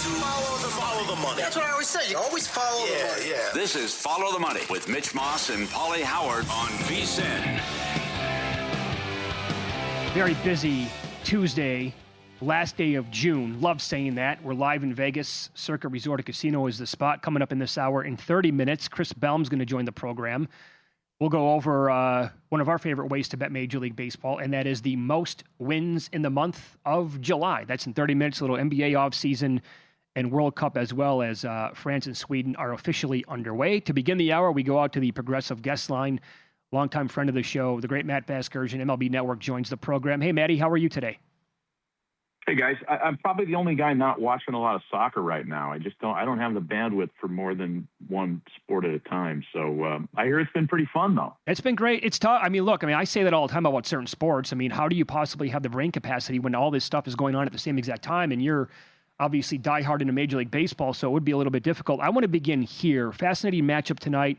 Follow the money. That's what I always say. You always follow the money. Yeah. This is Follow the Money with Mitch Moss and Pauly Howard on VSiN. Very busy Tuesday, last day of June. Love saying that. We're live in Vegas. Circa Resort and Casino is the spot. Coming up in this hour in 30 minutes, Chris Bellm's going to join the program. We'll go over one of our favorite ways to bet Major League Baseball, and that is the most wins in the month of July. That's in 30 minutes. A little NBA offseason and World Cup, as well as France and Sweden, are officially underway. To begin the hour, we go out to the Progressive guest line. Longtime friend of the show, the great Matt Vasgersian, MLB Network, joins the program. Hey, Matty, how are you today? Hey, guys. I'm probably the only guy not watching a lot of soccer right now. I don't have the bandwidth for more than one sport at a time. So I hear it's been pretty fun, though. It's been great. It's tough. I say that all the time about certain sports. How do you possibly have the brain capacity when all this stuff is going on at the same exact time? And you're obviously diehard into Major League Baseball, so it would be a little bit difficult. I want to begin here. Fascinating matchup tonight,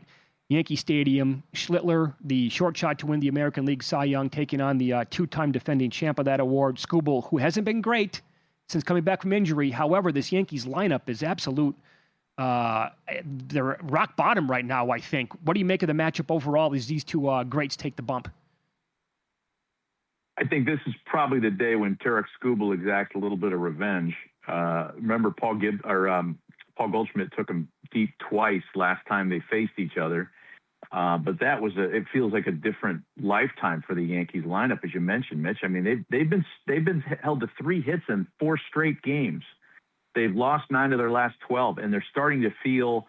Yankee Stadium. Schlittler, the short shot to win the American League Cy Young, taking on the two-time defending champ of that award, Skubal, who hasn't been great since coming back from injury. However, this Yankees lineup is absolute. They're rock bottom right now, I think. What do you make of the matchup overall as these two greats take the bump? I think this is probably the day when Tarek Skubal exacts a little bit of revenge. Remember Paul Goldschmidt took him deep twice last time they faced each other. But it feels like a different lifetime for the Yankees lineup, as you mentioned, Mitch. They've been held to 3 hits in 4 straight games. They've lost 9 of their last 12, and they're starting to feel,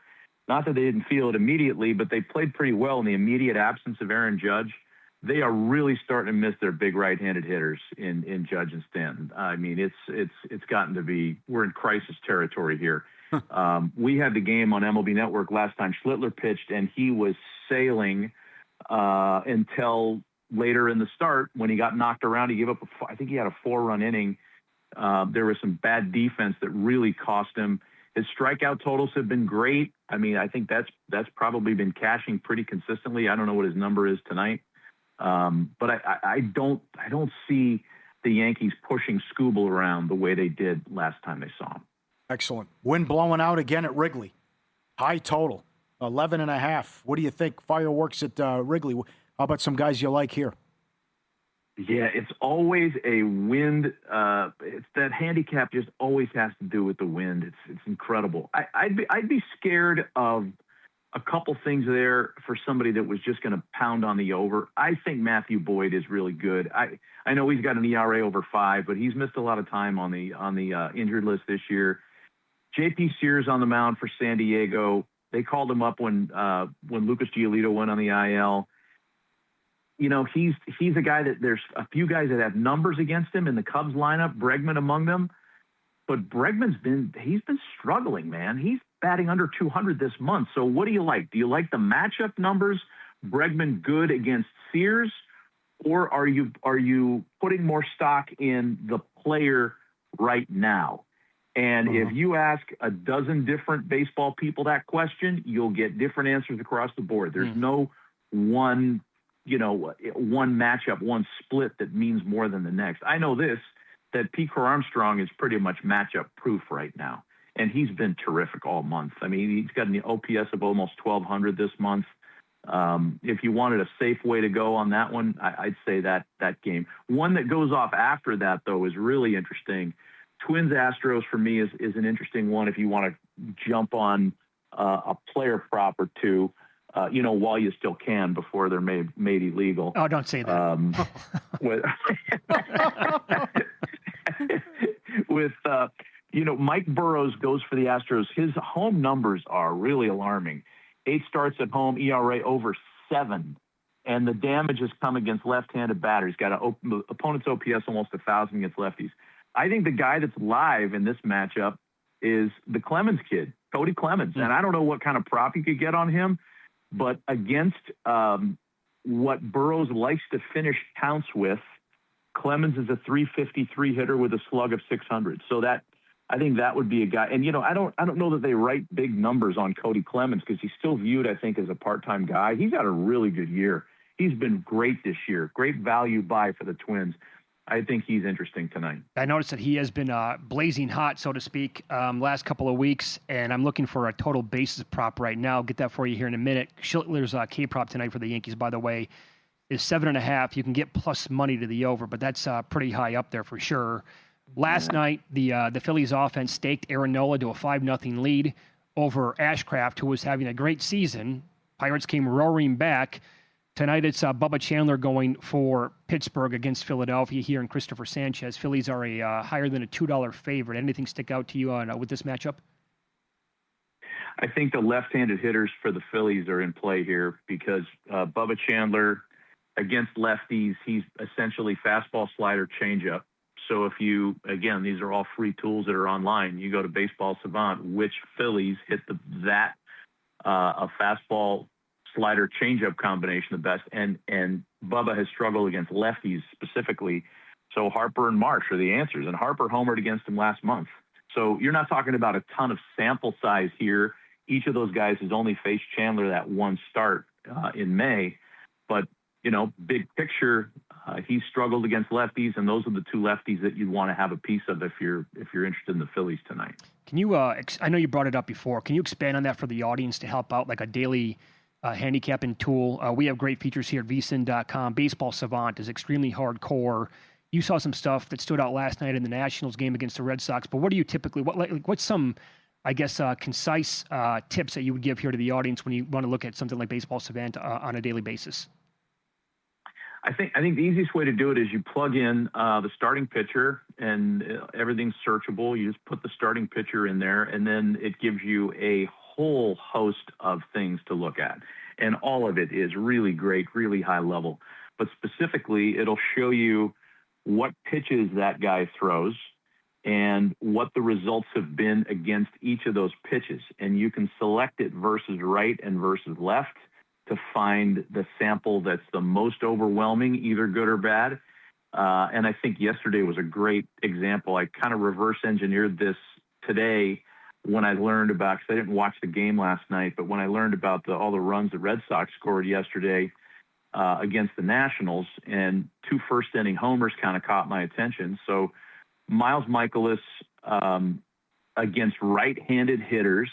not that they didn't feel it immediately, but they played pretty well in the immediate absence of Aaron Judge. They are really starting to miss their big right-handed hitters in Judge and Stanton. It's gotten to be, we're in crisis territory here. We had the game on MLB Network last time Schlittler pitched, and he was sailing until later in the start when he got knocked around. He gave up, I think he had a 4-run inning. There was some bad defense that really cost him. His strikeout totals have been great. I think that's probably been cashing pretty consistently. I don't know what his number is tonight. But I don't see the Yankees pushing Skubal around the way they did last time they saw him. Excellent. Wind blowing out again at Wrigley. High total, 11.5. What do you think? Fireworks at Wrigley. How about some guys you like here? Yeah, it's always a wind. It's that handicap just always has to do with the wind. It's incredible. I'd be scared of a couple things there for somebody that was just going to pound on the over. I think Matthew Boyd is really good. I know he's got an ERA over 5, but he's missed a lot of time on the injured list this year. J.P. Sears on the mound for San Diego. They called him up when Lucas Giolito went on the IL. He's a guy that there's a few guys that have numbers against him in the Cubs lineup, Bregman among them. But Bregman's been struggling, man. He's batting under 200 this month. So what do you like? Do you like the matchup numbers? Bregman good against Sears, or are you putting more stock in the player right now? And if you ask a dozen different baseball people that question, you'll get different answers across the board. There's no one matchup, one split that means more than the next. I know this, that Pete Armstrong is pretty much matchup proof right now. And he's been terrific all month. He's got an OPS of almost 1,200 this month. If you wanted a safe way to go on that one, I'd say that game. One that goes off after that, though, is really interesting. Twins-Astros, for me, is an interesting one if you want to jump on a player prop or two, while you still can before they're made illegal. Oh, don't say that. Mike Burrows goes for the Astros. His home numbers are really alarming. 8 starts at home, ERA over 7. And the damage has come against left-handed batters. Got an opponent's OPS almost 1,000 against lefties. I think the guy that's live in this matchup is the Clemens kid, Cody Clemens. And I don't know what kind of prop you could get on him, but against what Burrows likes to finish counts with, Clemens is a 353 hitter with a slug of 600. So I think that would be a guy. And, I don't know that they write big numbers on Cody Clemens because he's still viewed, I think, as a part-time guy. He's had a really good year. He's been great this year. Great value buy for the Twins. I think he's interesting tonight. I noticed that he has been blazing hot, so to speak, last couple of weeks, and I'm looking for a total bases prop right now. I'll get that for you here in a minute. Schiller's K-prop tonight for the Yankees, by the way, is 7.5. You can get plus money to the over, but that's pretty high up there for sure. Last night, the Phillies offense staked Aaron Nola to a 5-0 lead over Ashcraft, who was having a great season. Pirates came roaring back. Tonight, it's Bubba Chandler going for Pittsburgh against Philadelphia here, and Christopher Sanchez. Phillies are a higher than a $2 favorite. Anything stick out to you with this matchup? I think the left-handed hitters for the Phillies are in play here because Bubba Chandler against lefties, he's essentially fastball, slider, changeup. So if you, again, these are all free tools that are online. You go to Baseball Savant, which Phillies hit a fastball, slider, changeup combination the best, and Bubba has struggled against lefties specifically. So Harper and Marsh are the answers, and Harper homered against him last month. So you're not talking about a ton of sample size here. Each of those guys has only faced Chandler that one start in May, but big picture, he's struggled against lefties, and those are the two lefties that you'd want to have a piece of if you're interested in the Phillies tonight. Can you? I know you brought it up before. Can you expand on that for the audience to help out, like a daily handicapping tool? We have great features here at vsin.com. Baseball Savant is extremely hardcore. You saw some stuff that stood out last night in the Nationals game against the Red Sox, but what do you typically, what's some, I guess, concise tips that you would give here to the audience when you want to look at something like Baseball Savant on a daily basis? I think the easiest way to do it is you plug in the starting pitcher, and everything's searchable. You just put the starting pitcher in there, and then it gives you a whole host of things to look at. And all of it is really great, really high level. But specifically, it'll show you what pitches that guy throws and what the results have been against each of those pitches. And you can select it versus right and versus left to find the sample that's the most overwhelming, either good or bad. And I think yesterday was a great example. I kind of reverse engineered this today when I learned about, because I didn't watch the game last night, but when I learned about all the runs the Red Sox scored yesterday against the Nationals, and 2 first-inning homers kind of caught my attention. So Miles Michaelis against right-handed hitters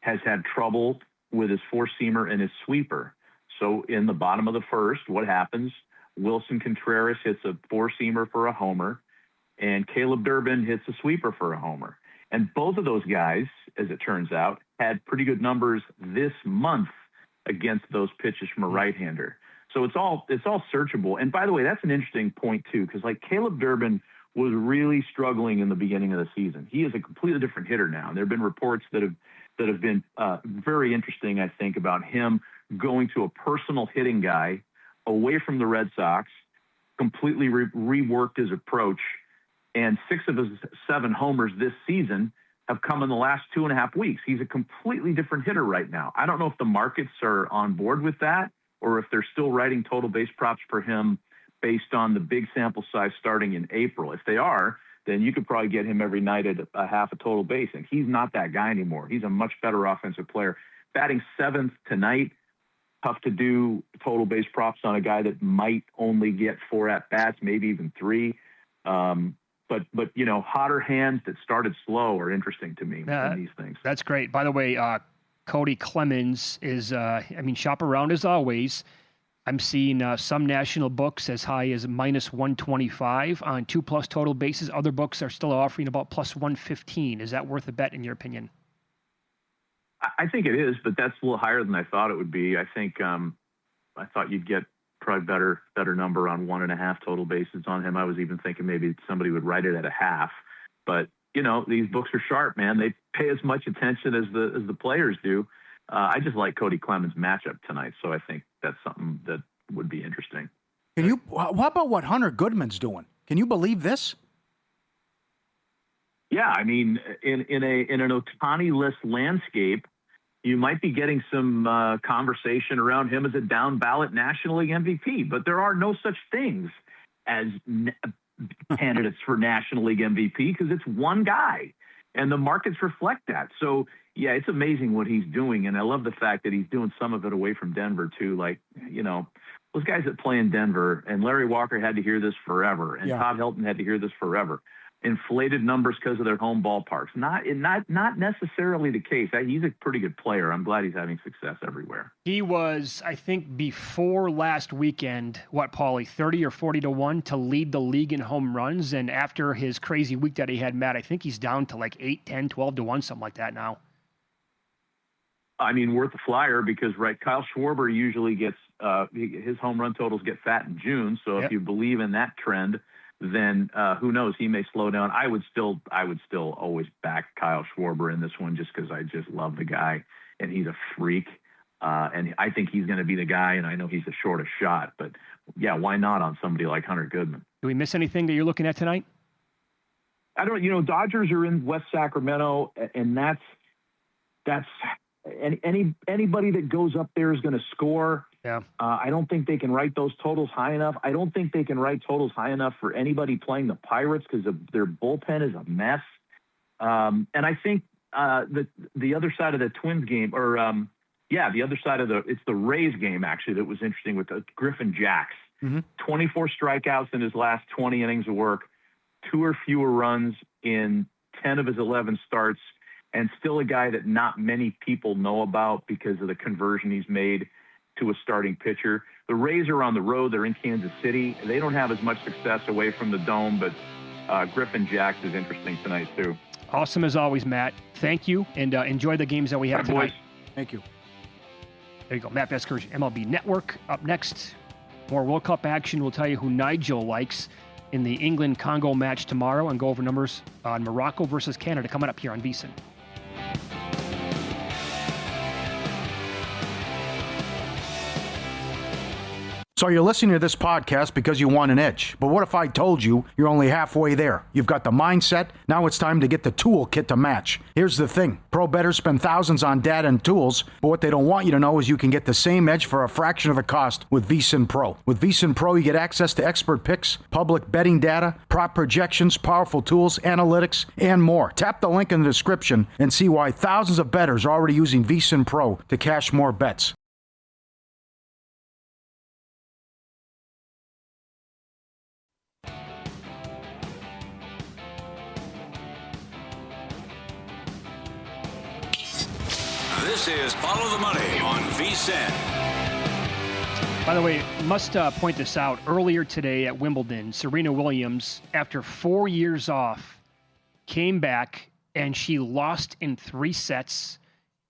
has had trouble with his four-seamer and his sweeper. So in the bottom of the first, what happens? Wilson Contreras hits a four-seamer for a homer, and Caleb Durbin hits a sweeper for a homer. And both of those guys, as it turns out, had pretty good numbers this month against those pitches from a right-hander. So it's all searchable. And by the way, that's an interesting point too, because like Caleb Durbin was really struggling in the beginning of the season. He is a completely different hitter now. There have been reports that have been very interesting, I think, about him going to a personal hitting guy away from the Red Sox, completely reworked his approach, and 6 of his 7 homers this season have come in the last 2.5 weeks. He's a completely different hitter right now. I don't know if the markets are on board with that or if they're still writing total base props for him based on the big sample size starting in April. If they are, then you could probably get him every night at a half a total base, and he's not that guy anymore. He's a much better offensive player. Batting 7th tonight, tough to do total base props on a guy that might only get 4 at-bats, maybe even 3. But hotter hands that started slow are interesting to me in these things. That's great. By the way, Cody Clemens is, shop around as always. I'm seeing some national books as high as minus 125 on 2+ total bases. Other books are still offering about plus 115. Is that worth a bet in your opinion? I think it is, but that's a little higher than I thought it would be. I think I thought you'd get probably better number on 1.5 total bases on him. I was even thinking maybe somebody would write it at a half. But these books are sharp, man. They pay as much attention as the players do. I just like Cody Clemens' matchup tonight, so I think that's something that would be interesting. What about what Hunter Goodman's doing? Can you believe this? Yeah, I mean, in an Ohtani-less landscape, you might be getting some conversation around him as a down ballot National League MVP, but there are no such things as candidates for National League MVP because it's one guy, and the markets reflect that. So, yeah, it's amazing what he's doing, and I love the fact that he's doing some of it away from Denver too. Like, those guys that play in Denver, and Larry Walker had to hear this forever, and Todd Helton had to hear this forever. Inflated numbers because of their home ballparks. Not necessarily the case. He's a pretty good player. I'm glad he's having success everywhere. He was, I think, before last weekend, Pauly, 30 or 40 to 1 to lead the league in home runs. And after his crazy week that he had, Matt, I think he's down to like 8, 10, 12 to 1, something like that now. I mean, worth a flyer because, Kyle Schwarber usually gets his home run totals get fat in June. So if you believe in that trend, then who knows? He may slow down. I would still always back Kyle Schwarber in this one just because I just love the guy and he's a freak. And I think he's going to be the guy, and I know he's the shortest shot. But, yeah, why not on somebody like Hunter Goodman? Do we miss anything that you're looking at tonight? I don't. Dodgers are in West Sacramento, and that's anybody that goes up there is going to score. Yeah. I don't think they can write those totals high enough. I don't think they can write totals high enough for anybody playing the Pirates because their bullpen is a mess. And I think the other side of the Twins game, the other side of it's the Rays game actually that was interesting with Griffin Jacks. 24 strikeouts in his last 20 innings of work, 2 or fewer runs in 10 of his 11 starts, and still a guy that not many people know about because of the conversion he's made to a starting pitcher. The Rays are on the road. They're in Kansas City. They don't have as much success away from the Dome, but Griffin Jacks is interesting tonight too. Awesome as always, Matt. Thank you, and enjoy the games that we have tonight. Boys. Thank you. There you go. Matt Vasgersian, MLB Network. Up next, more World Cup action. We'll tell you who Nigel likes in the England-Congo match tomorrow and go over numbers on Morocco versus Canada coming up here on VSiN. So you're listening to this podcast because you want an edge. But what if I told you you're only halfway there? You've got the mindset. Now it's time to get the toolkit to match. Here's the thing. Pro bettors spend thousands on data and tools, but what they don't want you to know is you can get the same edge for a fraction of the cost with VSiN Pro. With VSiN Pro, you get access to expert picks, public betting data, prop projections, powerful tools, analytics, and more. Tap the link in the description and see why thousands of bettors are already using VSiN Pro to cash more bets. This is Follow the Money on VSiN. By the way, must point this out. Earlier today at Wimbledon, Serena Williams, after 4 years off, came back and she lost in 3 sets.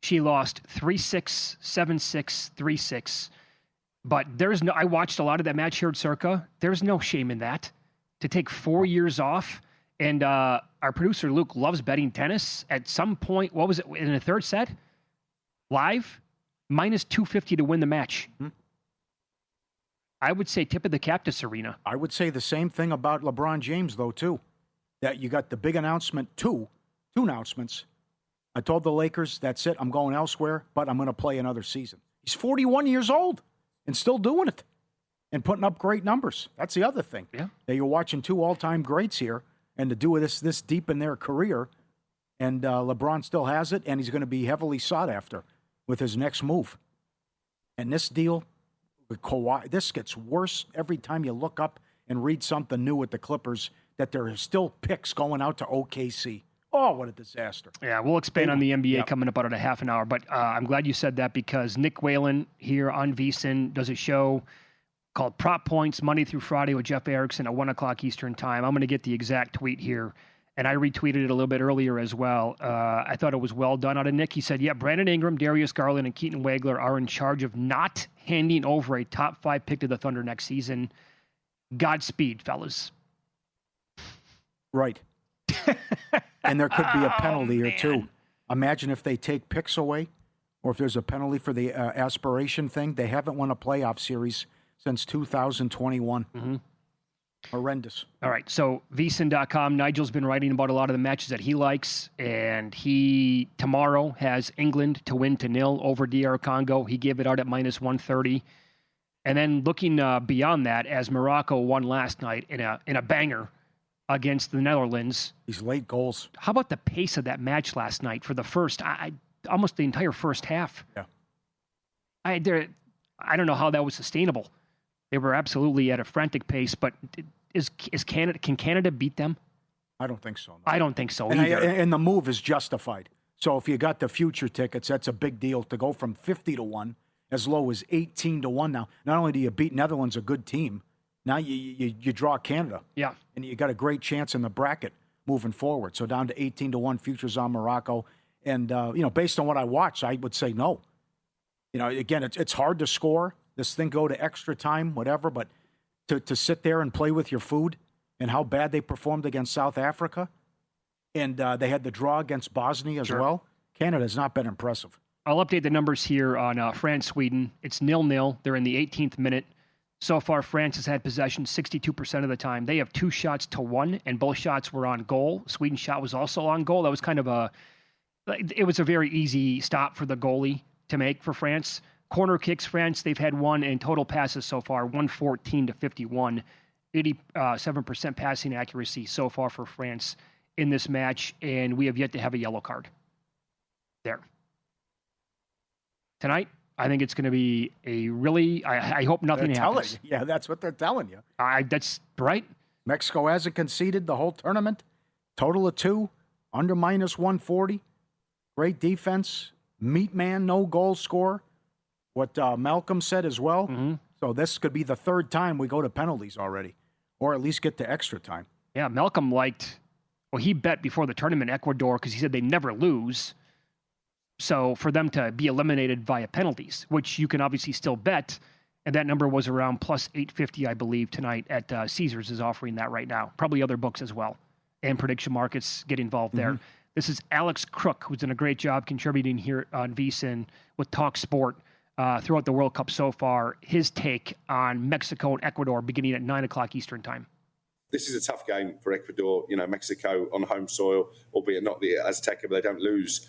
She lost 3-6, 7-6, 3-6. But I watched a lot of that match here at Circa. There's no shame in that. To take 4 years off. And our producer, Luke, loves betting tennis. At some point, what was it, in the third set? Live, minus 250 to win the match. I would say tip of the cap to Serena. I would say the same thing about LeBron James, though, too. That you got the big announcement, two announcements. I told the Lakers, that's it, I'm going elsewhere, but I'm going to play another season. He's 41 years old and still doing it and putting up great numbers. That's the other thing. Yeah. That you're watching 2 all-time greats here, and to do this deep in their career, and LeBron still has it, and he's going to be heavily sought after with his next move. And this deal with Kawhi, this gets worse every time you look up and read something new with the Clippers, that there are still picks going out to OKC. Oh, what a disaster. Yeah, we'll expand on the NBA coming up out at a half an hour. But I'm glad you said that because Nick Whalen here on VSiN does a show called Prop Points Monday through Friday with Jeff Erickson at 1 o'clock Eastern Time. I'm going to get the exact tweet here. And I retweeted it a little bit earlier as well. I thought it was well done out of Nick. He said, Brandon Ingram, Darius Garland, and Keaton Wagler are in charge of not handing over a top 5 pick to the Thunder next season. Godspeed, fellas. Right. And there could be a penalty or two. Imagine if they take picks away or if there's a penalty for the aspiration thing. They haven't won a playoff series since 2021. Mm-hmm. Horrendous. All right, so VSiN.com, Nigel's been writing about a lot of the matches that he likes, and he tomorrow has England to win to 0 over DR Congo. He gave it out at minus 130. And then looking beyond that, as Morocco won last night in a banger against the Netherlands. These late goals. How about the pace of that match last night for the first, almost the entire first half? Yeah. I don't know how that was sustainable. They were absolutely at a frantic pace, but can Canada beat them? I don't think so. No. I don't think so and either. And the move is justified. So if you got the future tickets, that's a big deal to go from 50-1 as low as 18-1 now. Not only do you beat Netherlands, a good team, now you draw Canada. Yeah. And you got a great chance in the bracket moving forward. So down to 18-1, futures on Morocco. And, based on what I watched, I would say no. Again, it's hard to score. This thing go to extra time, whatever, but to sit there and play with your food and how bad they performed against South Africa, and they had the draw against Bosnia as well, Canada's not been impressive. I'll update the numbers here on France-Sweden. It's 0-0. They're in the 18th minute. So far, France has had possession 62% of the time. They have 2 shots to 1, and both shots were on goal. Sweden's shot was also on goal. That was it was a very easy stop for the goalie to make for France. Corner kicks, France, they've had 1, and total passes so far, 114-51. 87% passing accuracy so far for France in this match, and we have yet to have a yellow card. There. Tonight, I think it's going to be a really, I hope nothing happens. Yeah, that's what they're telling you. That's right. Mexico hasn't conceded the whole tournament. Total of 2, under -140. Great defense. Meat man, no goal scorer. What Malcolm said as well. Mm-hmm. So this could be the 3rd time we go to penalties already, or at least get to extra time. Yeah, Malcolm he bet before the tournament Ecuador because he said they never lose. So for them to be eliminated via penalties, which you can obviously still bet, and that number was around plus 850, I believe, tonight at Caesars is offering that right now. Probably other books as well, and prediction markets get involved there. Mm-hmm. This is Alex Crook, who's done a great job contributing here on VSiN with Talk Sport throughout the World Cup so far. His take on Mexico and Ecuador beginning at 9 o'clock Eastern time. This is a tough game for Ecuador. Mexico on home soil, albeit not the Azteca, but they don't lose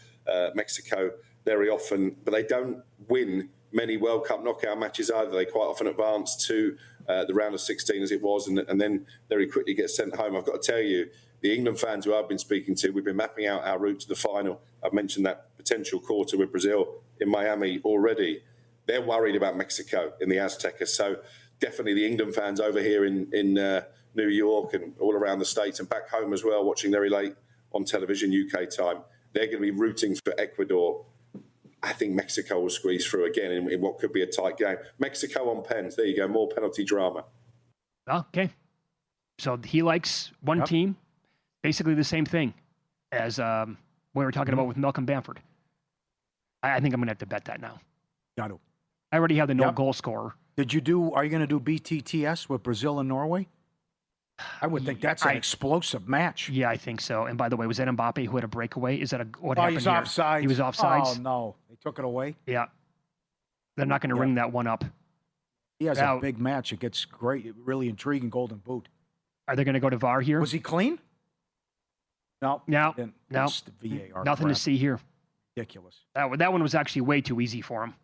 Mexico very often. But they don't win many World Cup knockout matches either. They quite often advance to the round of 16 as it was, and then very quickly get sent home. I've got to tell you, the England fans who I've been speaking to, we've been mapping out our route to the final. I've mentioned that potential quarter with Brazil in Miami already. They're worried about Mexico in the Azteca. So definitely the England fans over here in New York and all around the States and back home as well, watching very late on television, UK time, they're going to be rooting for Ecuador. I think Mexico will squeeze through again in what could be a tight game. Mexico on pens. There you go. More penalty drama. Okay. So he likes one team, basically the same thing as we were talking about with Malcolm Bamford. I think I'm going to have to bet that now. Got to. I already have the goal scorer. Are you going to do BTTS with Brazil and Norway? I would think that's an explosive match. Yeah, I think so. And by the way, was that Mbappe who had a breakaway? Is that what happened he's here? offsides. He was offsides? Oh, no. They took it away? Yeah. They're not going to ring that one up. He has a big match. It gets great, really intriguing golden boot. Are they going to go to VAR here? Was he clean? No. No. It's the VAR. Nothing to see here. Ridiculous. That one was actually way too easy for him.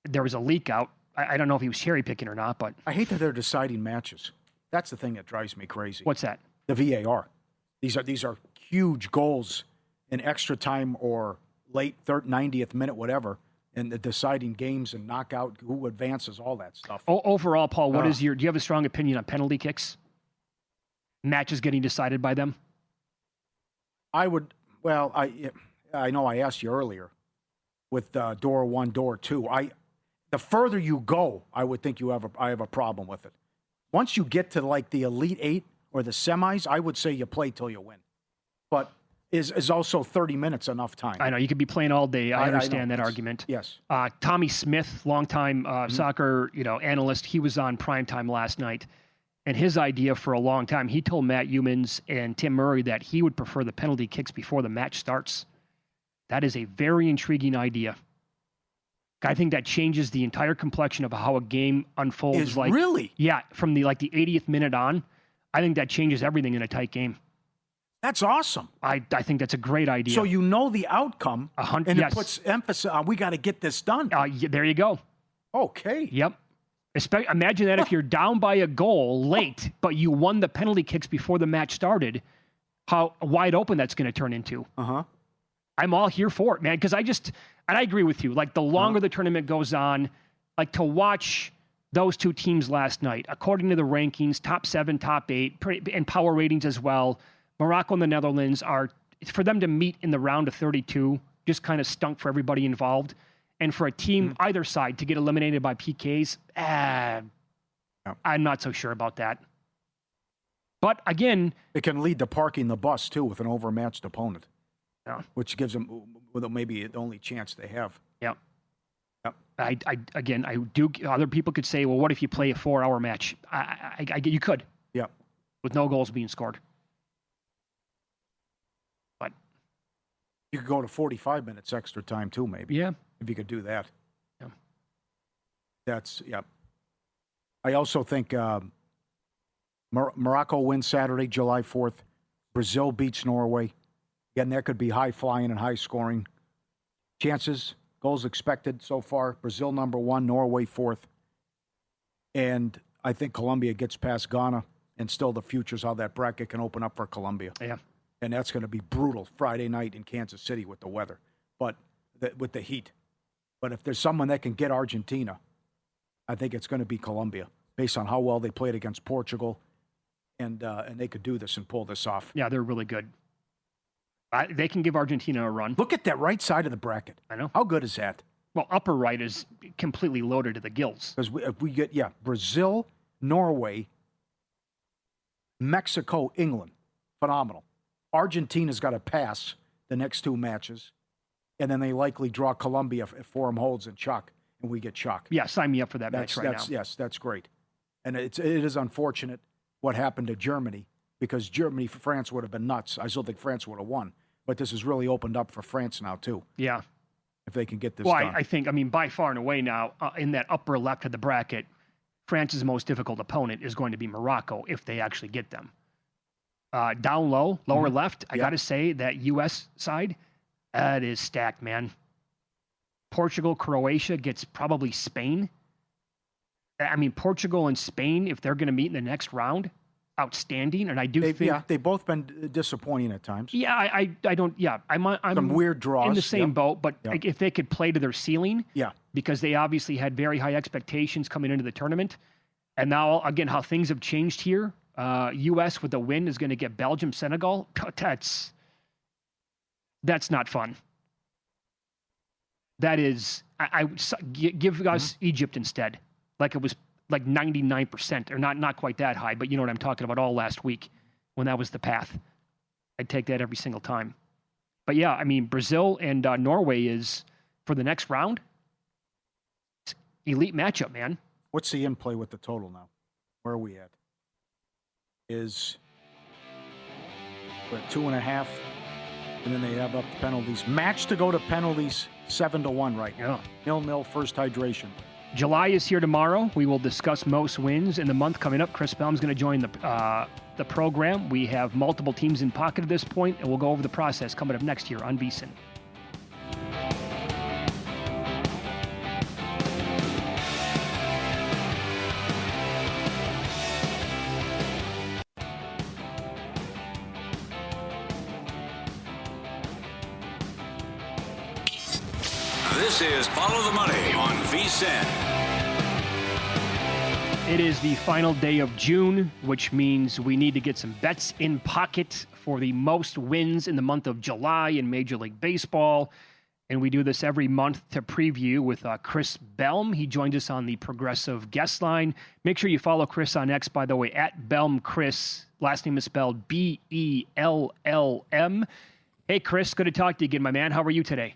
There was a leak out. I don't know if he was cherry picking or not, but I hate that they're deciding matches. That's the thing that drives me crazy. What's that? The VAR. These are huge goals in extra time or late 90th minute, whatever, and the deciding games and knockout, who advances, all that stuff. Overall, Paul, do you have a strong opinion on penalty kicks? Matches getting decided by them? I know I asked you earlier with door 1, door 2. The further you go, I would think I have a problem with it. Once you get to like the Elite 8 or the semis, I would say you play till you win. But is also 30 minutes enough time? I know. You could be playing all day. I understand that argument. Yes. Tommy Smith, longtime soccer analyst, he was on Primetime last night. And his idea for a long time, he told Matt Humans and Tim Murray that he would prefer the penalty kicks before the match starts. That is a very intriguing idea. I think that changes the entire complexion of how a game unfolds. Really? Yeah, from the 80th minute on, I think that changes everything in a tight game. That's awesome. I think that's a great idea. So you know the outcome, and it puts emphasis on we got to get this done. There you go. Okay. Yep. Imagine that if you're down by a goal late, but you won the penalty kicks before the match started, how wide open that's going to turn into. Uh-huh. I'm all here for it, man, because and I agree with you. Like, the longer the tournament goes on, like, to watch those two teams last night, according to the rankings, top 7, top 8, and power ratings as well, Morocco and the Netherlands are, for them to meet in the round of 32, just kind of stunk for everybody involved. And for a team either side to get eliminated by PKs, I'm not so sure about that. But again, it can lead to parking the bus too with an overmatched opponent, which gives them maybe the only chance they have. Yeah. I do. Other people could say, well, what if you play a 4-hour match? You could. Yeah. With no goals being scored. But you could go to 45 minutes extra time too, maybe. Yeah. If you could do that. Yeah. I also think Morocco wins Saturday, July 4th. Brazil beats Norway. Again, that could be high flying and high scoring. Chances. Goals expected so far. Brazil number 1, Norway 4th. And I think Colombia gets past Ghana, and still the future's how that bracket can open up for Colombia. Yeah. And that's going to be brutal Friday night in Kansas City with the weather, but with the heat. But if there's someone that can get Argentina, I think it's going to be Colombia, based on how well they played against Portugal, and they could do this and pull this off. Yeah, they're really good. They can give Argentina a run. Look at that right side of the bracket. I know. How good is that? Well, upper right is completely loaded to the gills. Because if we get, Brazil, Norway, Mexico, England, phenomenal. Argentina's got to pass the next 2 matches, and then they likely draw Colombia if Forum holds and chalk, and we get chalk. Yeah, sign me up for that match right now. Yes, that's great. And it is unfortunate what happened to Germany, because France would have been nuts. I still think France would have won. But this has really opened up for France now, too. Yeah. If they can get this done. I think, by far and away now, in that upper left of the bracket, France's most difficult opponent is going to be Morocco if they actually get them. Down low, lower left, I got to say that U.S. side, that is stacked, man. Portugal, Croatia gets probably Spain. Portugal and Spain, if they're going to meet in the next round, outstanding. And I do think... Yeah, they've both been disappointing at times. Yeah, I don't... Yeah, I'm some weird draws. In the same boat, but if they could play to their ceiling... Yeah. Because they obviously had very high expectations coming into the tournament. And now, again, how things have changed here. U.S. with the win is going to get Belgium, Senegal. That's not fun. That is... give us Egypt instead. Like it was... like 99%, or not quite that high, but you know what I'm talking about, all last week when that was the path. I'd take that every single time. But yeah, Brazil and Norway is, for the next round, elite matchup, man. What's the in-play with the total now? Where are we at? We're at 2.5, and then they have up the penalties. Match to go to penalties, 7-1 right now. 0-0 first hydration. July is here tomorrow. We will discuss most wins in the month coming up. Chris Bellm is going to join the program. We have multiple teams in pocket at this point, and we'll go over the process coming up next year on VSiN. This is Follow the Money on VSiN. It is the final day of June, which means we need to get some bets in pocket for the most wins in the month of July in Major League Baseball. And we do this every month to preview with Chris Bellm. He joins us on the Progressive guest line. Make sure you follow Chris on X, by the way, at Bellm Chris. Last name is spelled Bellm. Hey, Chris, good to talk to you again, my man. How are you today?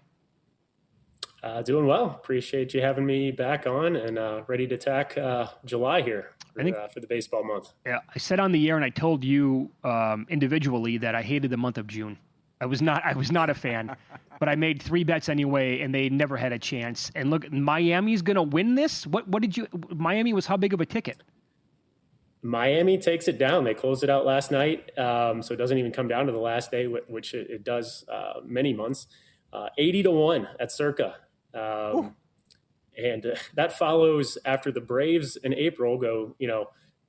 Doing well. Appreciate you having me back on, and ready to attack July here for the baseball month. Yeah, I said on the air, and I told you individually that I hated the month of June. I was not a fan, but I made 3 bets anyway, and they never had a chance. And look, Miami's going to win this. What did you? Miami was how big of a ticket? Miami takes it down. They closed it out last night, so it doesn't even come down to the last day, which it does many months. 80-1 at Circa. And that follows after the Braves in April go,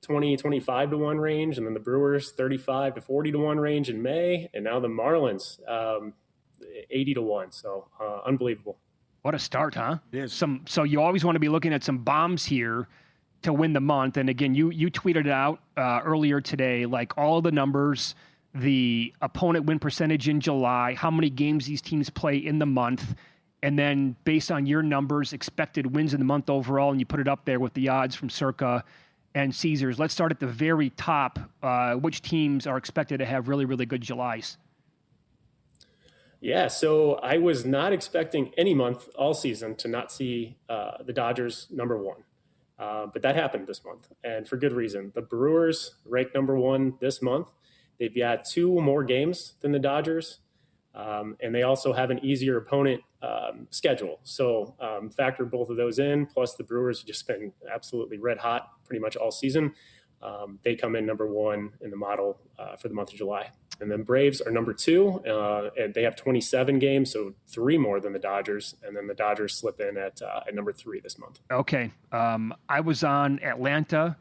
20-25-1 range, and then the Brewers 35-40-1 range in May, and now the Marlins 80-1. So unbelievable. What a start, huh? It is. So you always want to be looking at some bombs here to win the month. And again, you tweeted it out earlier today, like all the numbers, the opponent win percentage in July, how many games these teams play in the month, and then based on your numbers, expected wins in the month overall, and you put it up there with the odds from Circa and Caesars. Let's start at the very top. Which teams are expected to have really, really good Julys? Yeah, so I was not expecting any month all season to not see the Dodgers number one. But that happened this month, and for good reason. The Brewers ranked number one this month. They've got 2 more games than the Dodgers, and they also have an easier opponent schedule. So factor both of those in, plus the Brewers have just been absolutely red hot pretty much all season. They come in number one in the model for the month of July. And then Braves are number 2, and they have 27 games, so 3 more than the Dodgers. And then the Dodgers slip in at number 3 this month. Okay. I was on Atlanta,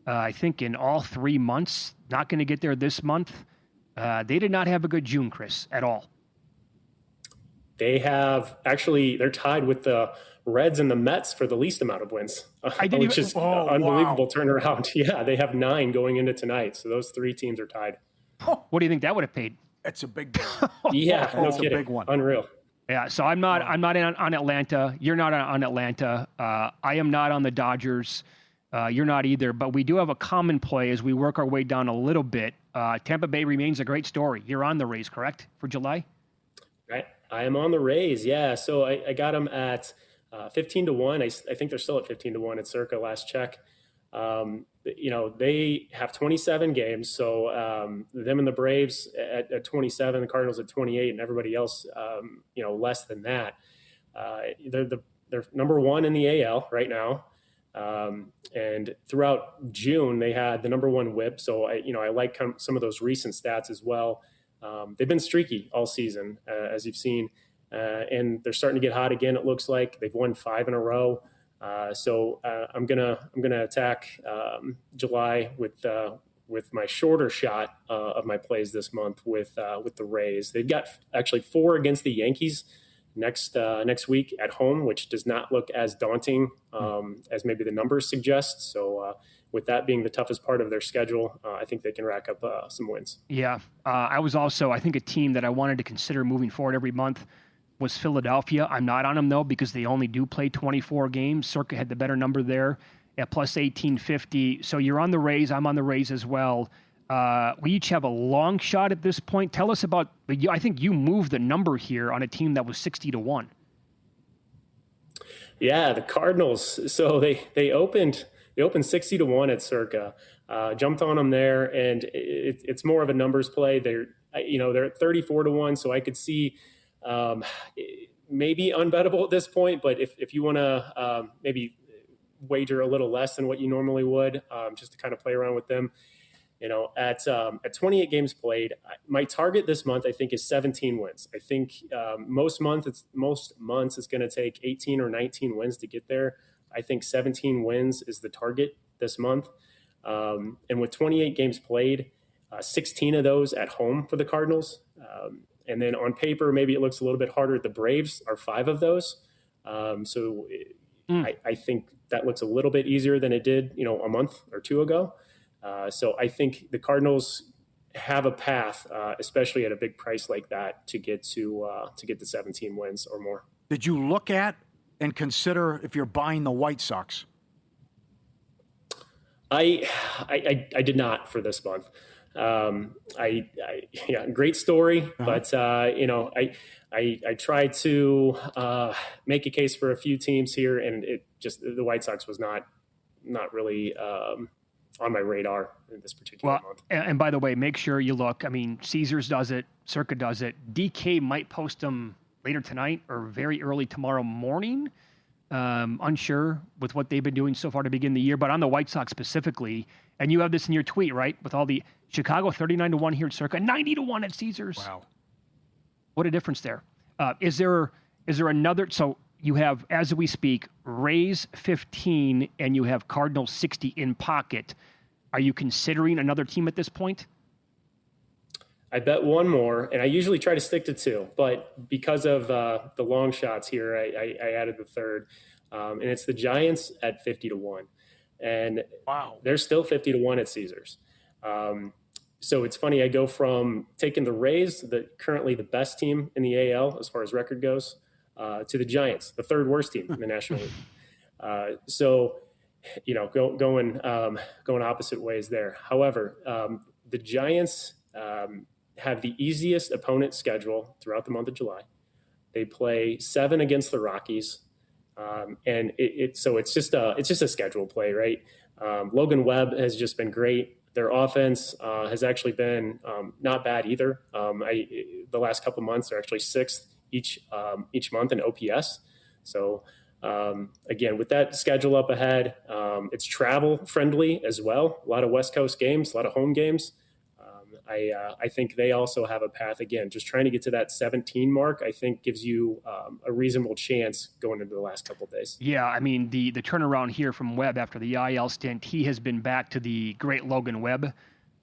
I think, in all 3 months. Not going to get there this month. They did not have a good June, Chris, at all. They have they're tied with the Reds and the Mets for the least amount of wins, which is unbelievable turnaround. Yeah, they have 9 going into tonight. So those 3 teams are tied. What do you think that would have paid? That's a big one. Yeah, no That's kidding. a big one. Unreal. Yeah, so I'm not in on Atlanta. You're not on Atlanta. I am not on the Dodgers. You're not either. But we do have a common play as we work our way down a little bit. Tampa Bay remains a great story. You're on the Rays, correct, for July? Right. I am on the Rays. Yeah. So I got them at 15-1. I think they're still at 15-1 at Circa last check. They have 27 games. So them and the Braves at 27, the Cardinals at 28, and everybody else, less than that. They're number 1 in the AL right now. And throughout June, they had the number 1 whip. So I like some of those recent stats as well. They've been streaky all season, as you've seen, and they're starting to get hot again. It looks like they've won 5 in a row. So I'm gonna attack July with my shorter shot of my plays this month with the Rays. They've got actually 4 against the Yankees next week at home, which does not look as daunting as maybe the numbers suggest. So with that being the toughest part of their schedule, I think they can rack up some wins. Yeah, I was also, I think, a team that I wanted to consider moving forward every month was Philadelphia. I'm not on them, though, because they only do play 24 games. Circa had the better number there at plus 1850. So you're on the Rays. I'm on the Rays as well. We each have a long shot at this point. Tell us about, I think you moved the number here on a team that was 60-1. Yeah, the Cardinals. So they opened 60-1 at Circa. Jumped on them there, and it's more of a numbers play. They're at 34-1, so I could see maybe unbettable at this point. But if you want to maybe wager a little less than what you normally would, just to kind of play around with them, at 28 games played, my target this month I think is 17 wins. I think most months it's going to take 18 or 19 wins to get there. I think 17 wins is the target this month. And with 28 games played, 16 of those at home for the Cardinals. And then on paper, maybe it looks a little bit harder. The Braves are 5 of those. I think that looks a little bit easier than it did, a month or 2 ago. So I think the Cardinals have a path, especially at a big price like that, to get to 17 wins or more. Did you look at and consider if you're buying the White Sox? I did not for this month. Great story, but I tried to make a case for a few teams here, and the White Sox was not really on my radar in this particular month. And by the way, make sure you look. I mean, Caesars does it, Circa does it. DK might post them later tonight or very early tomorrow morning. Unsure with what they've been doing so far to begin the year, but on the White Sox specifically, and you have this in your tweet, right? With all the Chicago 39-1 here at Circa, 90-1 at Caesars. Wow. What a difference there. Is there another, so you have, as we speak, Rays 15 and you have Cardinals 60 in pocket. Are you considering another team at this point? I bet one more, and I usually try to stick to 2, but because of the long shots here, I added the third, and it's the Giants at 50-1. and wow, they're still 50-1 at Caesars. So it's funny. I go from taking the Rays, currently the best team in the AL as far as record goes, to the Giants, the third worst team in the National League. So, going opposite ways there. However, the Giants have the easiest opponent schedule throughout the month of July. They play 7 against the Rockies, and so it's just a schedule play, right? Logan Webb has just been great. Their offense has actually been not bad either. The last couple of months, they're actually 6th each month in OPS. So again, with that schedule up ahead, it's travel friendly as well. A lot of West Coast games, a lot of home games. I think they also have a path. Again, just trying to get to that 17 mark, I think gives you a reasonable chance going into the last couple of days. Yeah, I mean, the turnaround here from Webb after the IL stint, he has been back to the great Logan Webb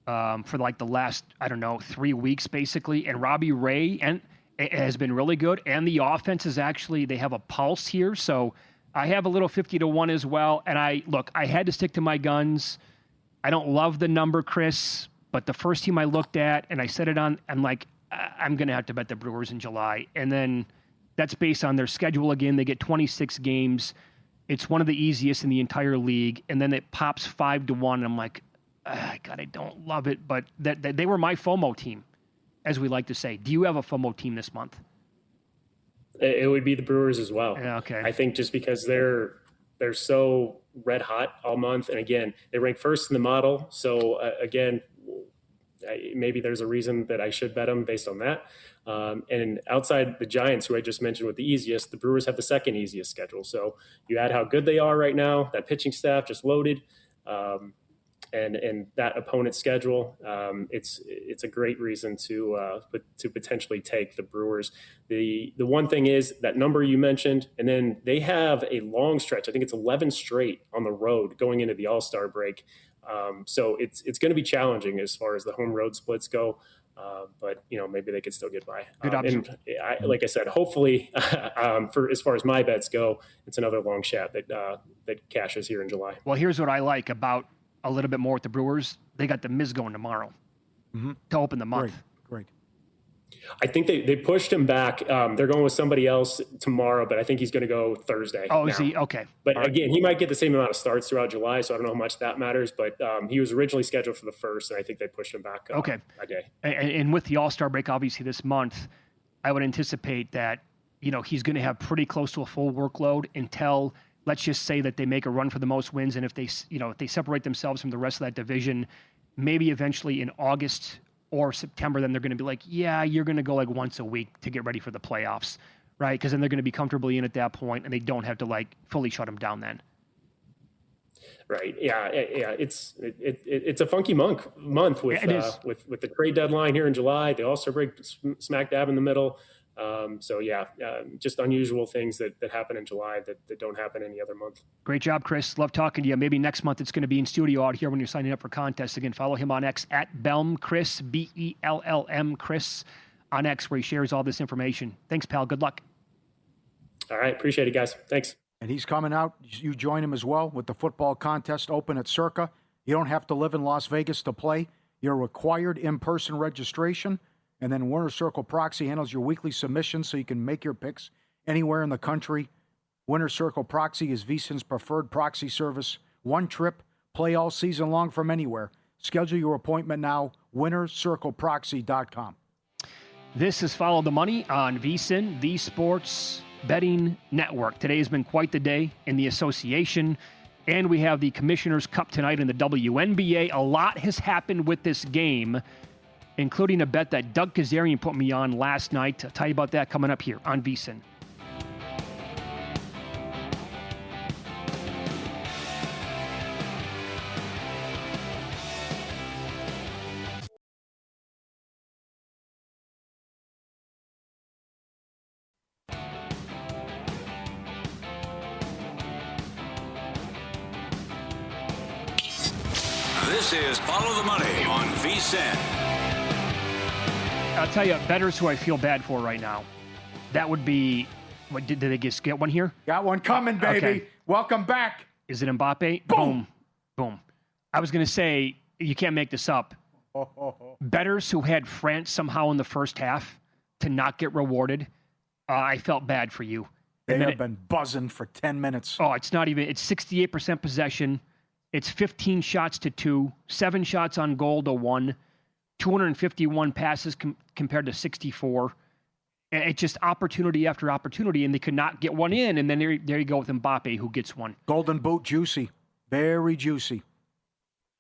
for like the last, 3 weeks basically. And Robbie Ray has been really good. And the offense is actually, they have a pulse here. So I have a little 50-1 as well. And I had to stick to my guns. I don't love the number, Chris. But the first team I looked at, and I said it on, I'm like, I'm going to have to bet the Brewers in July. And then that's based on their schedule again. They get 26 games. It's one of the easiest in the entire league. And then it pops 5-1. And I'm like, God, I don't love it. But they were my FOMO team, as we like to say. Do you have a FOMO team this month? It would be the Brewers as well. Yeah, okay. I think just because they're so red hot all month. And again, they rank first in the model. So again, maybe there's a reason that I should bet them based on that. And outside the Giants, who I just mentioned with the easiest, the Brewers have the second easiest schedule. So you add how good they are right now, that pitching staff just loaded, and that opponent schedule, it's a great reason to potentially take the Brewers. The one thing is that number you mentioned, and then they have a long stretch. I think it's 11 straight on the road going into the All-Star break. So it's going to be challenging as far as the home road splits go. But maybe they could still get by. Good option. And like I said, hopefully, for as far as my bets go, it's another long shot that cashes here in July. Well, here's what I like about a little bit more with the Brewers. They got the Miz going tomorrow to open the month. Great. I think they pushed him back. They're going with somebody else tomorrow, but I think he's going to go Thursday. Oh, is he? Okay. But again, he might get the same amount of starts throughout July, so I don't know how much that matters. But he was originally scheduled for the 1st, and I think they pushed him back a day. And with the All-Star break, obviously, this month, I would anticipate that, he's going to have pretty close to a full workload until, let's just say that they make a run for the most wins. And if they separate themselves from the rest of that division, maybe eventually in August or September, then they're going to be like, yeah, you're going to go like once a week to get ready for the playoffs, right? Because then they're going to be comfortably in at that point, and they don't have to like fully shut them down then. Right. Yeah. It's a funky month with the trade deadline here in July, the All-Star break smack dab in the middle. Just unusual things that happen in July that don't happen any other month. Great job, Chris. Love talking to you. Maybe next month it's going to be in studio out here when you're signing up for contests. Again, follow him on X at Bellm Chris, Bellm Chris on X, where he shares all this information. Thanks, pal. Good luck. All right. Appreciate it, guys. Thanks. And he's coming out. You join him as well with the football contest open at Circa. You don't have to live in Las Vegas to play. You're required in-person registration. And then Winner Circle Proxy handles your weekly submissions so you can make your picks anywhere in the country. Winner Circle Proxy is VSiN's preferred proxy service. One trip, play all season long from anywhere. Schedule your appointment now, winnercircleproxy.com. This is Follow the Money on VSiN, the Sports Betting Network. Today has been quite the day in the association, and we have the Commissioner's Cup tonight in the WNBA. A lot has happened with this game, including a bet that Doug Kazarian put me on last night. I'll tell you about that coming up here on VSiN. This is Follow the Money on VSiN. I'll tell you, bettors who I feel bad for right now. That would be, what did they just get one here? Got one coming, baby. Okay. Welcome back. Is it Mbappe? Boom. Boom. I was going to say, you can't make this up. Bettors who had France somehow in the first half to not get rewarded, I felt bad for you. They have been buzzing for 10 minutes. Oh, it's 68% possession. It's 15 shots to 2, 7 shots on goal to 1, 251 passes compared to 64. And it's just opportunity after opportunity, and they could not get one in. And then there you go with Mbappe, who gets one. Golden Boot, juicy. Very juicy.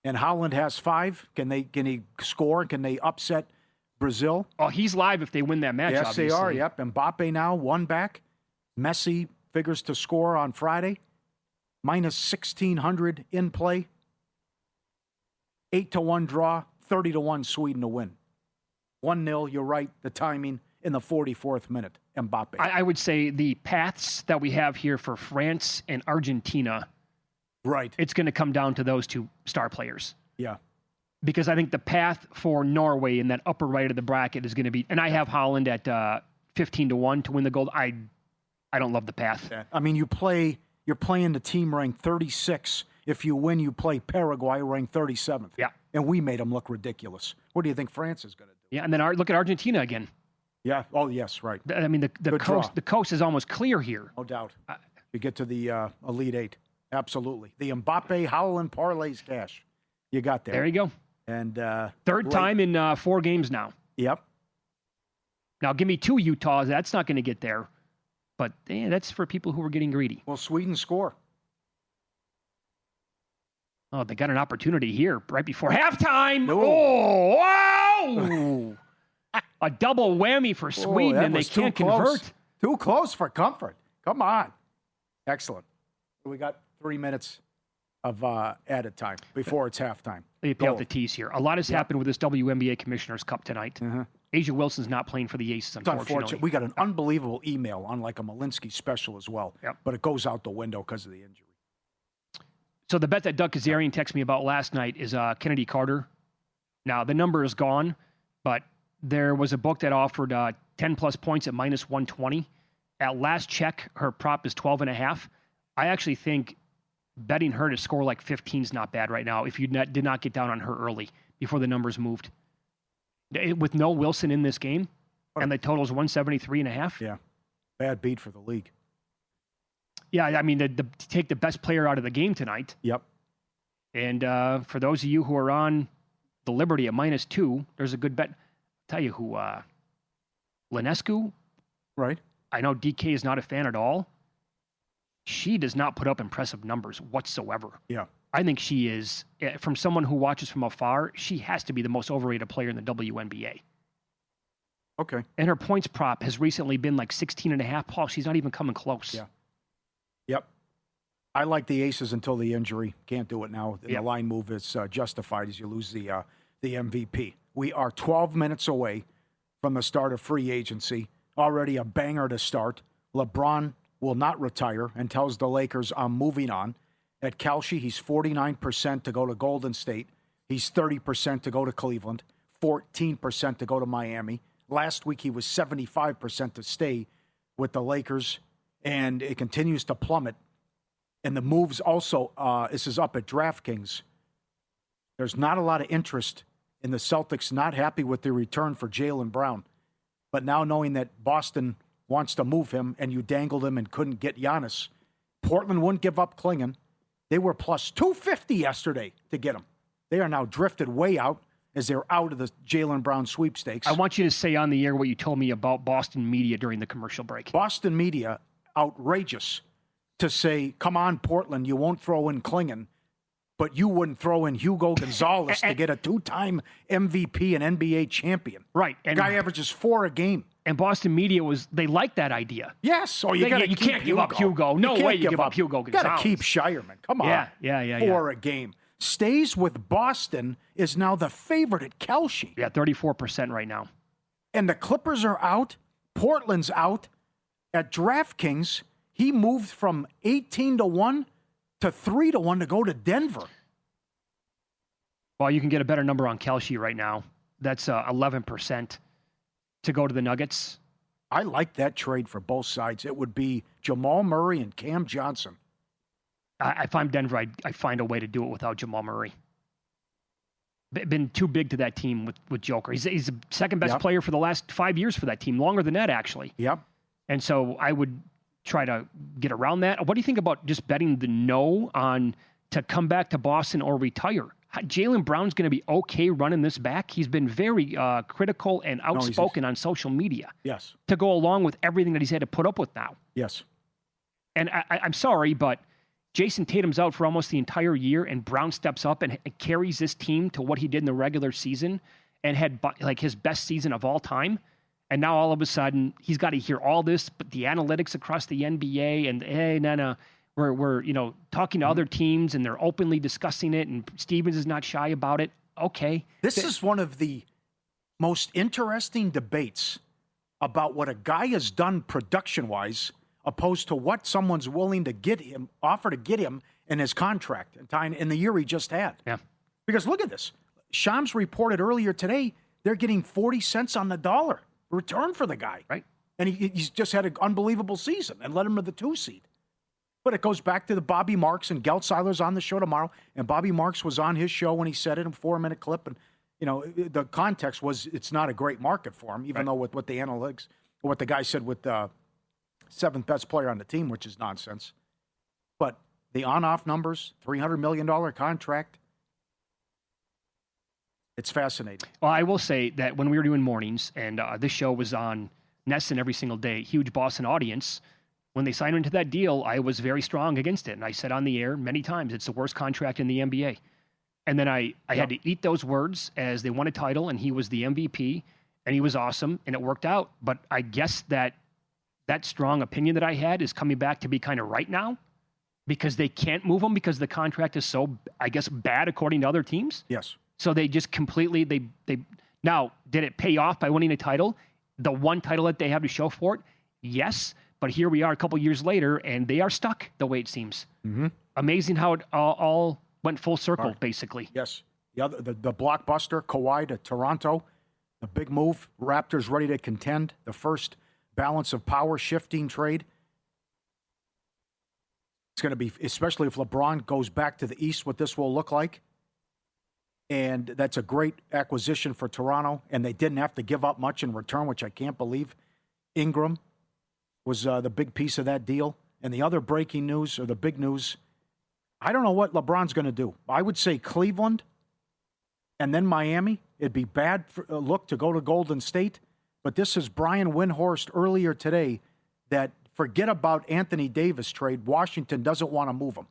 And Haaland has 5. Can he score? Can they upset Brazil? Oh, he's live if they win that match, yes, obviously. They are, yep. Mbappe now, 1 back. Messi figures to score on Friday. Minus 1,600 in play. 8-1 draw. 30-1 Sweden to win. 1-0, you're right, the timing in the 44th minute. Mbappe. I would say the paths that we have here for France and Argentina, right, it's going to come down to those 2 star players. Yeah. Because I think the path for Norway in that upper right of the bracket is going to be, and I have Holland at 15-1 to win the gold. I don't love the path. Yeah. I mean, you're playing the team ranked 36. If you win, you play Paraguay ranked 37th. Yeah. And we made them look ridiculous. What do you think France is going to do? Yeah, and then look at Argentina again. Yeah. Oh, yes, right. I mean, the coast is almost clear here. No doubt. You get to the Elite 8. Absolutely. The Mbappe, Haaland, parlays cash. You got there. There you go. And third time in 4 games now. Yep. Now, give me 2 Utahs. That's not going to get there. But that's for people who are getting greedy. Will Sweden score? Oh, they got an opportunity here right before halftime. No. Oh, wow. A double whammy for Sweden, and they can't convert. Too close for comfort. Come on. Excellent. We got 3 minutes of added time before it's halftime. Let me pay out the tease here. A lot has happened with this WNBA Commissioner's Cup tonight. Asia Wilson's not playing for the Aces, unfortunately. It's unfortunate. We got an unbelievable email on like a Malinsky special as well. Yep. But it goes out the window because of the injury. So the bet that Doug Kazarian texted me about last night is Kennedy Carter. Now, the number is gone, but there was a book that offered 10-plus points at minus 120. At last check, her prop is 12.5. I actually think betting her to score like 15 is not bad right now if you did not get down on her early before the numbers moved. With no Wilson in this game, and the total is 173.5. Yeah, bad beat for the league. Yeah, I mean, to take the best player out of the game tonight. Yep. And for those of you who are on the Liberty at minus 2, there's a good bet. I'll tell you who, Linescu. Right. I know DK is not a fan at all. She does not put up impressive numbers whatsoever. Yeah. I think she is, from someone who watches from afar, she has to be the most overrated player in the WNBA. Okay. And her points prop has recently been like 16.5. Paul, she's not even coming close. Yeah. Yep. I like the Aces until the injury. Can't do it now. The line move is justified as you lose the MVP. We are 12 minutes away from the start of free agency. Already a banger to start. LeBron will not retire and tells the Lakers, I'm moving on. At Kelce, he's 49% to go to Golden State. He's 30% to go to Cleveland, 14% to go to Miami. Last week, he was 75% to stay with the Lakers, and it continues to plummet. And the moves also, this is up at DraftKings. There's not a lot of interest in the Celtics, not happy with the return for Jaylen Brown. But now knowing that Boston wants to move him and you dangled him and couldn't get Giannis, Portland wouldn't give up Klingon. They were plus 250 yesterday to get him. They are now drifted way out as they're out of the Jaylen Brown sweepstakes. I want you to say on the air what you told me about Boston media during the commercial break. Boston media, outrageous to say, come on, Portland, you won't throw in Klingon, but you wouldn't throw in Hugo Gonzalez to get a 2-time MVP and NBA champion. Right. And the guy averages 4 a game. And Boston media they liked that idea. Yes. Oh, you can't give up Hugo. No way you give up Hugo Gonzalez. You got to keep Shireman. Come on. Yeah. 4 a game. Stays with Boston, is now the favorite at Kelce. Yeah, 34% right now. And the Clippers are out. Portland's out. At DraftKings, he moved from 18-1 to 3-1 to go to Denver. Well, you can get a better number on Kelce right now. That's 11%. To go to the Nuggets. I like that trade for both sides. It would be Jamal Murray and Cam Johnson. if I'm Denver, I find a way to do it without Jamal Murray. Been too big to that team with Joker. He's the second best player for the last 5 years for that team, longer than that, actually. Yep. And so I would try to get around that. What do you think about just betting the no on to come back to Boston or retire? Jaylen Brown's going to be okay running this back. He's been very critical and outspoken on social media. Yes. To go along with everything that he's had to put up with now. Yes. And I'm sorry, but Jason Tatum's out for almost the entire year, and Brown steps up and carries this team to what he did in the regular season and had like his best season of all time. And now all of a sudden he's got to hear all this, but the analytics across the NBA and hey, no, we're talking to other teams and they're openly discussing it, and Stevens is not shy about it. Okay, this is one of the most interesting debates about what a guy has done production-wise, opposed to what someone's willing to offer to get him in his contract in the year he just had. Yeah. Because look at this. Shams reported earlier today they're getting 40 cents on the dollar return for the guy. Right. And he's just had an unbelievable season and led him to the 2 seed. But it goes back to the Bobby Marks, and Geltzeiler's on the show tomorrow, and Bobby Marks was on his show when he said it in a 4-minute clip. And, the context was it's not a great market for him, even though with what the analytics, or what the guy said with the seventh best player on the team, which is nonsense. But the on-off numbers, $300 million contract, it's fascinating. Well, I will say that when we were doing mornings, and this show was on Nesson every single day, huge Boston audience, when they signed into that deal, I was very strong against it. And I said on the air many times, it's the worst contract in the NBA. And then I had to eat those words as they won a title, and he was the MVP, and he was awesome, and it worked out. But I guess that strong opinion that I had is coming back to be kind of right now, because they can't move him because the contract is so, I guess, bad according to other teams. Yes. So they just completely, they now, did it pay off by winning a title? The one title that they have to show for it? Yes. But here we are a couple years later, and they are stuck the way it seems. Mm-hmm. Amazing how it all went full circle, basically. Yes. The blockbuster, Kawhi to Toronto, the big move, Raptors ready to contend, the first balance of power shifting trade. It's going to be, especially if LeBron goes back to the East, what this will look like. And that's a great acquisition for Toronto, and they didn't have to give up much in return, which I can't believe. Ingram was the big piece of that deal. And the other breaking news, or the big news, I don't know what LeBron's going to do. I would say Cleveland and then Miami. It'd be bad look to go to Golden State. But this is Brian Windhorst earlier today that forget about Anthony Davis trade. Washington doesn't want to move him.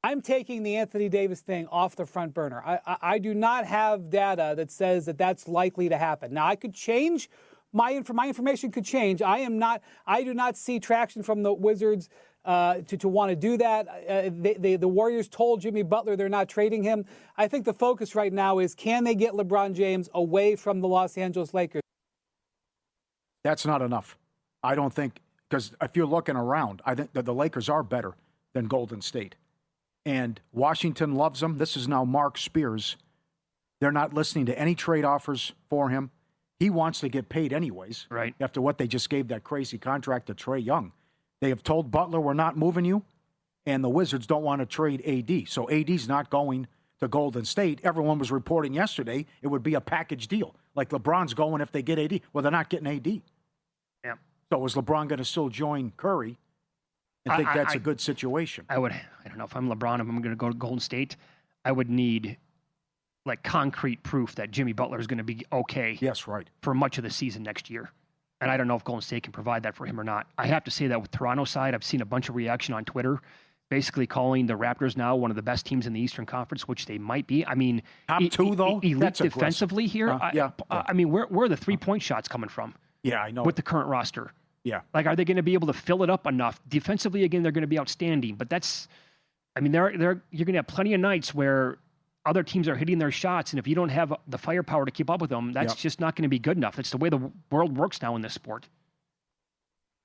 I'm taking the Anthony Davis thing off the front burner. I do not have data that says that that's likely to happen. Now, I could change. My information could change. I do not see traction from the Wizards to want to do that. The Warriors told Jimmy Butler they're not trading him. I think the focus right now is, can they get LeBron James away from the Los Angeles Lakers? That's not enough. I don't think, because if you're looking around, I think that the Lakers are better than Golden State. And Washington loves him. This is now Mark Spears. They're not listening to any trade offers for him. He wants to get paid anyways. Right. After what they just gave that crazy contract to Trae Young. They have told Butler, we're not moving you. And the Wizards don't want to trade AD. So AD's not going to Golden State. Everyone was reporting yesterday it would be a package deal. Like LeBron's going if they get AD. Well, they're not getting AD. Yeah. So is LeBron going to still join Curry? I think that's a good situation. I don't know if I'm LeBron, if I'm going to go to Golden State, I would need like concrete proof that Jimmy Butler is going to be okay. Yes, right. For much of the season next year. And I don't know if Golden State can provide that for him or not. I have to say that with Toronto side, I've seen a bunch of reaction on Twitter, basically calling the Raptors now one of the best teams in the Eastern Conference, which they might be. I mean, top two though, elite defensively here. I mean, where are the 3-point shots coming from? Yeah, I know. With the current roster. Yeah. Like, are they going to be able to fill it up enough? Defensively, again, they're going to be outstanding. But that's, I mean, you're going to have plenty of nights where other teams are hitting their shots, and if you don't have the firepower to keep up with them, that's just not going to be good enough. That's the way the world works now in this sport.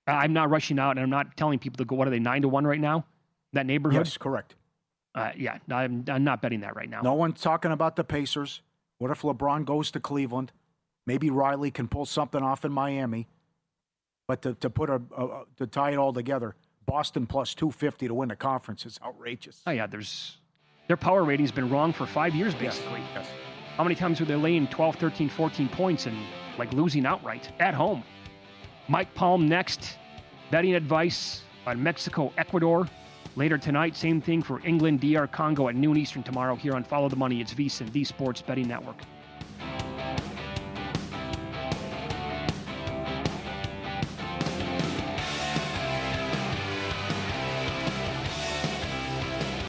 I'm not rushing out, and I'm not telling people to go, what are they, 9-1 right now? That neighborhood? Yes, correct. Yeah, I'm not betting that right now. No one's talking about the Pacers. What if LeBron goes to Cleveland? Maybe Riley can pull something off in Miami. But to tie it all together, Boston plus 250 to win the conference is outrageous. Oh, yeah, their power rating's been wrong for 5 years, basically. Yes. How many times were they laying 12, 13, 14 points and, losing outright at home? Mike Palm next. Betting advice on Mexico, Ecuador. Later tonight, same thing for England, DR Congo at noon Eastern tomorrow here on Follow the Money. It's VSiN, the Sports Betting Network.